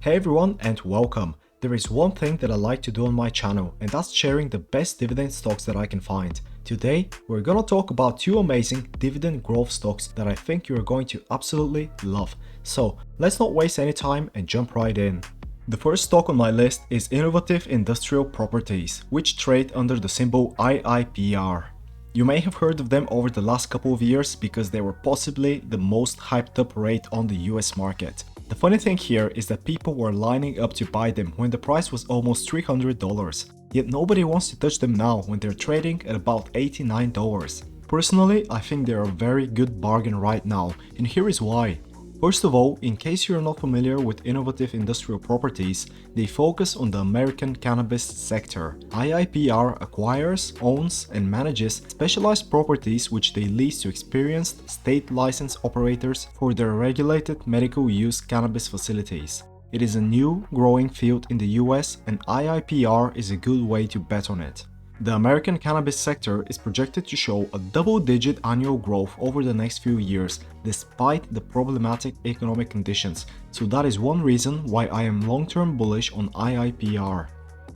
Hey everyone and welcome. There is one thing that I like to do on my channel, and that's sharing the best dividend stocks that I can find. Today, we're gonna talk about two amazing dividend growth stocks that I think you're going to absolutely love. So let's not waste any time and jump right in. The first stock on my list is Innovative Industrial Properties, which trade under the symbol IIPR. You may have heard of them over the last couple of years because they were possibly the most hyped up rate on the US market. The funny thing here is that people were lining up to buy them when the price was almost $300, yet nobody wants to touch them now when they're trading at about $89. Personally, I think they're a very good bargain right now, and here is why. First of all, in case you're not familiar with Innovative Industrial Properties, they focus on the American cannabis sector. IIPR acquires, owns, and manages specialized properties which they lease to experienced state license operators for their regulated medical use cannabis facilities. It is a new, growing field in the US, and IIPR is a good way to bet on it. The American cannabis sector is projected to show a double-digit annual growth over the next few years, despite the problematic economic conditions, so that is one reason why I am long-term bullish on IIPR.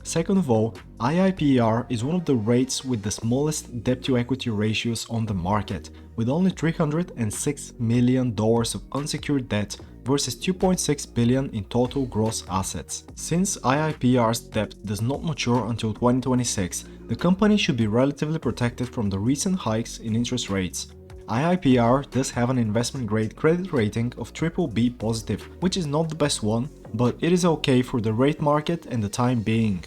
Second of all, IIPR is one of the REITs with the smallest debt-to-equity ratios on the market, with only $306 million of unsecured debt versus $2.6 billion in total gross assets. Since IIPR's debt does not mature until 2026, the company should be relatively protected from the recent hikes in interest rates. IIPR does have an investment-grade credit rating of BBB positive, which is not the best one, but it is okay for the rate market and the time being.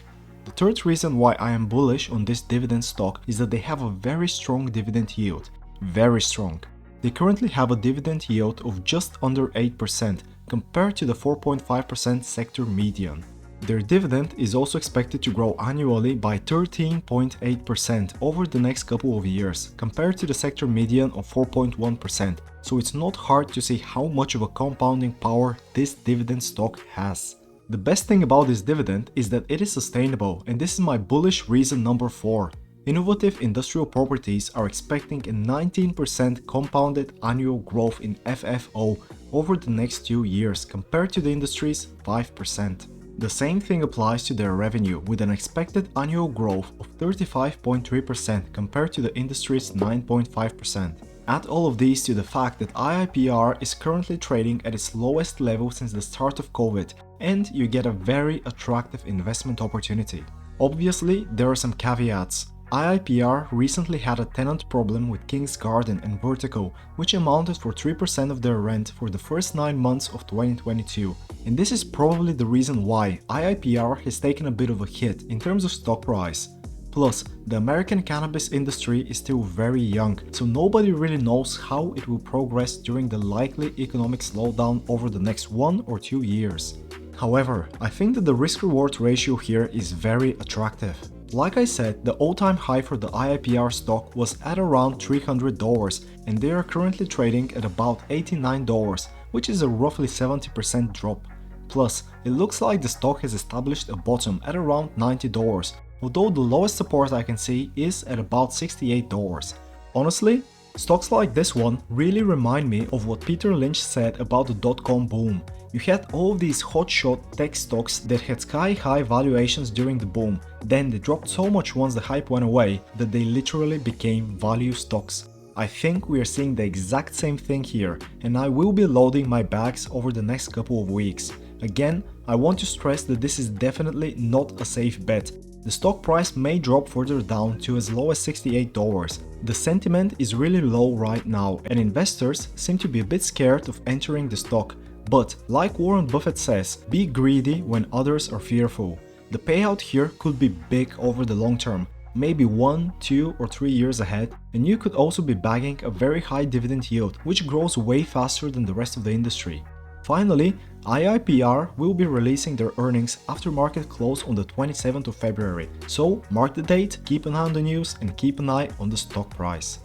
The third reason why I am bullish on this dividend stock is that they have a very strong dividend yield. Very strong. They currently have a dividend yield of just under 8% compared to the 4.5% sector median. Their dividend is also expected to grow annually by 13.8% over the next couple of years, compared to the sector median of 4.1%, so it's not hard to see how much of a compounding power this dividend stock has. The best thing about this dividend is that it is sustainable, and this is my bullish reason number 4. Innovative Industrial Properties are expecting a 19% compounded annual growth in FFO over the next 2 years compared to the industry's 5%. The same thing applies to their revenue, with an expected annual growth of 35.3% compared to the industry's 9.5%. Add all of these to the fact that IIPR is currently trading at its lowest level since the start of COVID, and you get a very attractive investment opportunity. Obviously, there are some caveats. IIPR recently had a tenant problem with King's Garden and Vertical, which amounted for 3% of their rent for the first 9 months of 2022. And this is probably the reason why IIPR has taken a bit of a hit in terms of stock price. Plus, the American cannabis industry is still very young, so nobody really knows how it will progress during the likely economic slowdown over the next 1 or 2 years. However, I think that the risk-reward ratio here is very attractive. Like I said, the all-time high for the IIPR stock was at around $300, and they are currently trading at about $89, which is a roughly 70% drop. Plus, it looks like the stock has established a bottom at around $90, although the lowest support I can see is at about $68. Honestly, stocks like this one really remind me of what Peter Lynch said about the dot-com boom. You had all of these hotshot tech stocks that had sky-high valuations during the boom, then they dropped so much once the hype went away that they literally became value stocks. I think we are seeing the exact same thing here, and I will be loading my bags over the next couple of weeks. Again, I want to stress that this is definitely not a safe bet. The stock price may drop further down to as low as $68. The sentiment is really low right now, and investors seem to be a bit scared of entering the stock. But, like Warren Buffett says, be greedy when others are fearful. The payout here could be big over the long term, maybe 1, 2 or 3 years ahead, and you could also be bagging a very high dividend yield, which grows way faster than the rest of the industry. Finally, IIPR will be releasing their earnings after market close on the 27th of February, so mark the date, keep an eye on the news, and keep an eye on the stock price.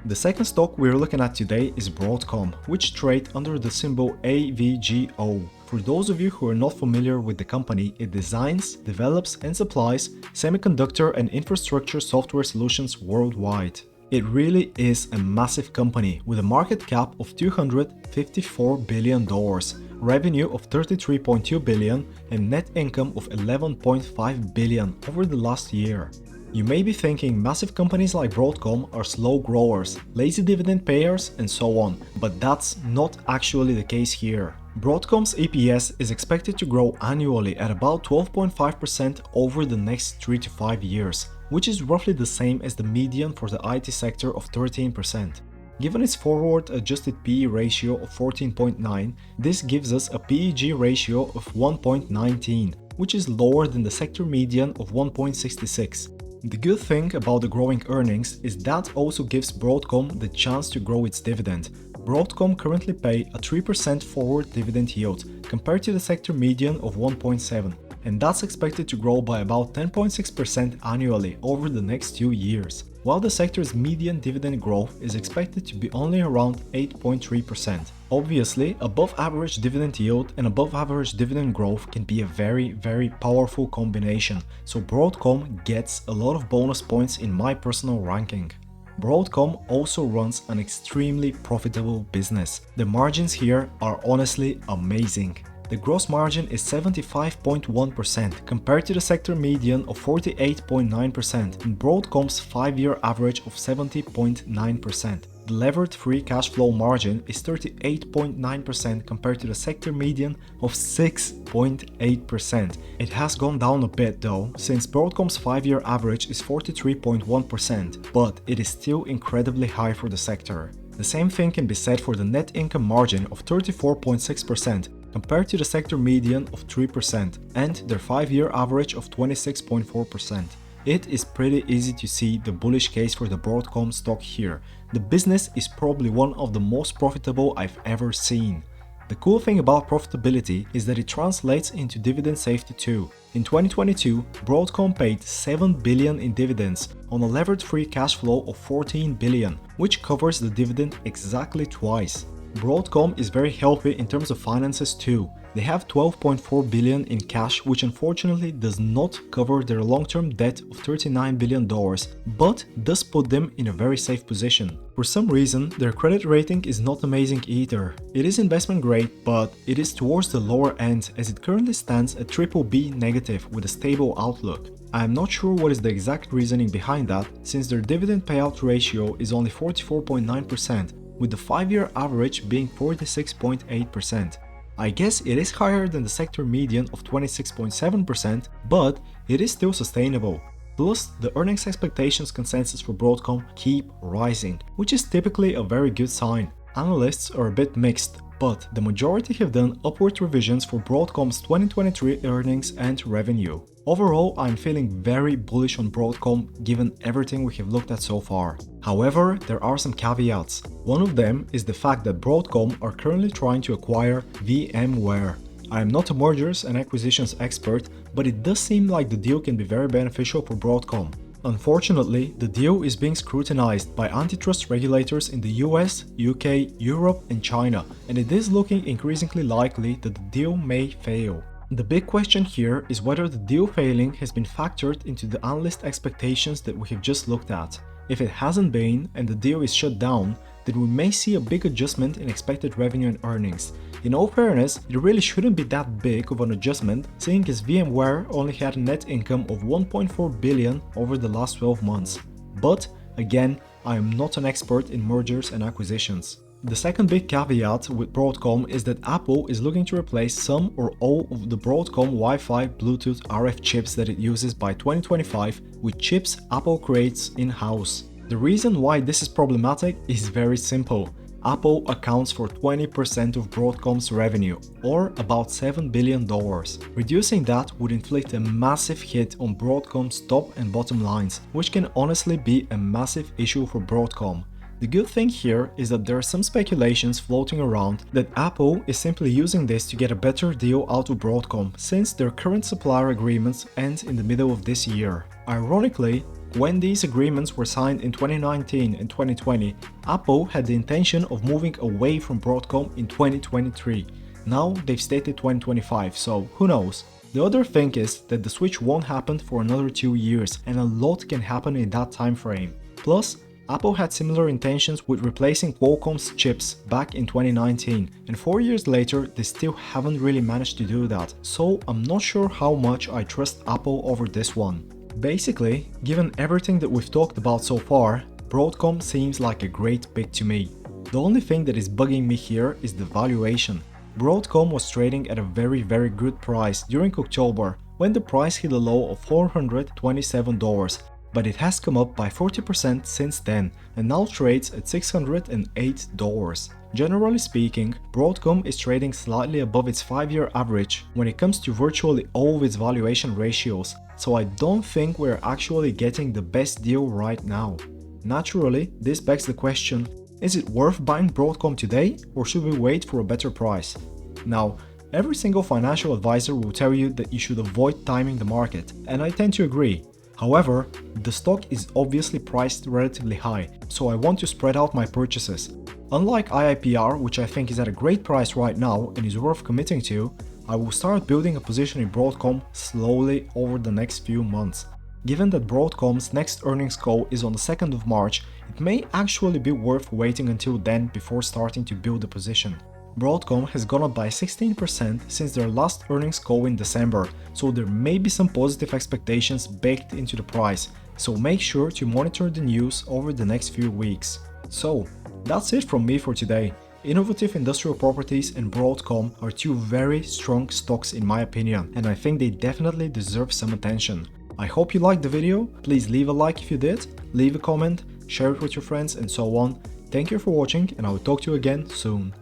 The second stock we're looking at today is Broadcom, which trade under the symbol AVGO. For those of you who are not familiar with the company, it designs, develops and supplies semiconductor and infrastructure software solutions worldwide. It really is a massive company with a market cap of $254 billion, revenue of $33.2 billion, and net income of $11.5 billion over the last year. You may be thinking massive companies like Broadcom are slow growers, lazy dividend payers, and so on, but that's not actually the case here. Broadcom's EPS is expected to grow annually at about 12.5% over the next 3 to 5 years, which is roughly the same as the median for the IT sector of 13%. Given its forward adjusted PE ratio of 14.9, this gives us a PEG ratio of 1.19, which is lower than the sector median of 1.66. The good thing about the growing earnings is that also gives Broadcom the chance to grow its dividend. Broadcom currently pay a 3% forward dividend yield compared to the sector median of 1.7, and that's expected to grow by about 10.6% annually over the next 2 years, while the sector's median dividend growth is expected to be only around 8.3%. Obviously, above average dividend yield and above average dividend growth can be a very powerful combination, so Broadcom gets a lot of bonus points in my personal ranking. Broadcom also runs an extremely profitable business. The margins here are honestly amazing. The gross margin is 75.1% compared to the sector median of 48.9% and Broadcom's 5-year average of 70.9%. The levered free cash flow margin is 38.9% compared to the sector median of 6.8%. It has gone down a bit though, since Broadcom's 5-year average is 43.1%, but it is still incredibly high for the sector. The same thing can be said for the net income margin of 34.6%, compared to the sector median of 3% and their 5-year average of 26.4%. It is pretty easy to see the bullish case for the Broadcom stock here. The business is probably one of the most profitable I've ever seen. The cool thing about profitability is that it translates into dividend safety too. In 2022, Broadcom paid $7 billion in dividends on a levered free cash flow of $14 billion, which covers the dividend exactly twice. Broadcom is very healthy in terms of finances too. They have $12.4 billion in cash, which unfortunately does not cover their long-term debt of $39 billion, but does put them in a very safe position. For some reason, their credit rating is not amazing either. It is investment grade, but it is towards the lower end as it currently stands at BBB negative with a stable outlook. I am not sure what is the exact reasoning behind that, since their dividend payout ratio is only 44.9%, with the 5-year average being 46.8%. I guess it is higher than the sector median of 26.7%, but it is still sustainable. Plus, the earnings expectations consensus for Broadcom keep rising, which is typically a very good sign. Analysts are a bit mixed, but the majority have done upward revisions for Broadcom's 2023 earnings and revenue. Overall, I'm feeling very bullish on Broadcom given everything we have looked at so far. However, there are some caveats. One of them is the fact that Broadcom are currently trying to acquire VMware. I am not a mergers and acquisitions expert, but it does seem like the deal can be very beneficial for Broadcom. Unfortunately, the deal is being scrutinized by antitrust regulators in the US, UK, Europe and China, and it is looking increasingly likely that the deal may fail. The big question here is whether the deal failing has been factored into the analyst expectations that we have just looked at. If it hasn't been and the deal is shut down, then we may see a big adjustment in expected revenue and earnings. In all fairness, it really shouldn't be that big of an adjustment, seeing as VMware only had a net income of $1.4 billion over the last 12 months. But, again, I am not an expert in mergers and acquisitions. The second big caveat with Broadcom is that Apple is looking to replace some or all of the Broadcom Wi-Fi Bluetooth RF chips that it uses by 2025 with chips Apple creates in-house. The reason why this is problematic is very simple. Apple accounts for 20% of Broadcom's revenue, or about $7 billion. Reducing that would inflict a massive hit on Broadcom's top and bottom lines, which can honestly be a massive issue for Broadcom. The good thing here is that there are some speculations floating around that Apple is simply using this to get a better deal out of Broadcom, since their current supplier agreements end in the middle of this year. Ironically, when these agreements were signed in 2019 and 2020, Apple had the intention of moving away from Broadcom in 2023. Now they've stated 2025, so who knows? The other thing is that the switch won't happen for another 2 years, and a lot can happen in that time frame. Plus, Apple had similar intentions with replacing Qualcomm's chips back in 2019, and 4 years later they still haven't really managed to do that, so I'm not sure how much I trust Apple over this one. Basically, given everything that we've talked about so far, Broadcom seems like a great pick to me. The only thing that is bugging me here is the valuation. Broadcom was trading at a very good price during October, when the price hit a low of $427, but it has come up by 40% since then and now trades at $608. Generally speaking, Broadcom is trading slightly above its 5-year average when it comes to virtually all of its valuation ratios, so I don't think we're actually getting the best deal right now. Naturally, this begs the question, is it worth buying Broadcom today, or should we wait for a better price? Now, every single financial advisor will tell you that you should avoid timing the market, and I tend to agree. However, the stock is obviously priced relatively high, so I want to spread out my purchases. Unlike IIPR, which I think is at a great price right now and is worth committing to, I will start building a position in Broadcom slowly over the next few months. Given that Broadcom's next earnings call is on the 2nd of March, it may actually be worth waiting until then before starting to build a position. Broadcom has gone up by 16% since their last earnings call in December, so there may be some positive expectations baked into the price, so make sure to monitor the news over the next few weeks. So, that's it from me for today. Innovative Industrial Properties and Broadcom are two very strong stocks in my opinion, and I think they definitely deserve some attention. I hope you liked the video, please leave a like if you did, leave a comment, share it with your friends and so on. Thank you for watching and I will talk to you again soon.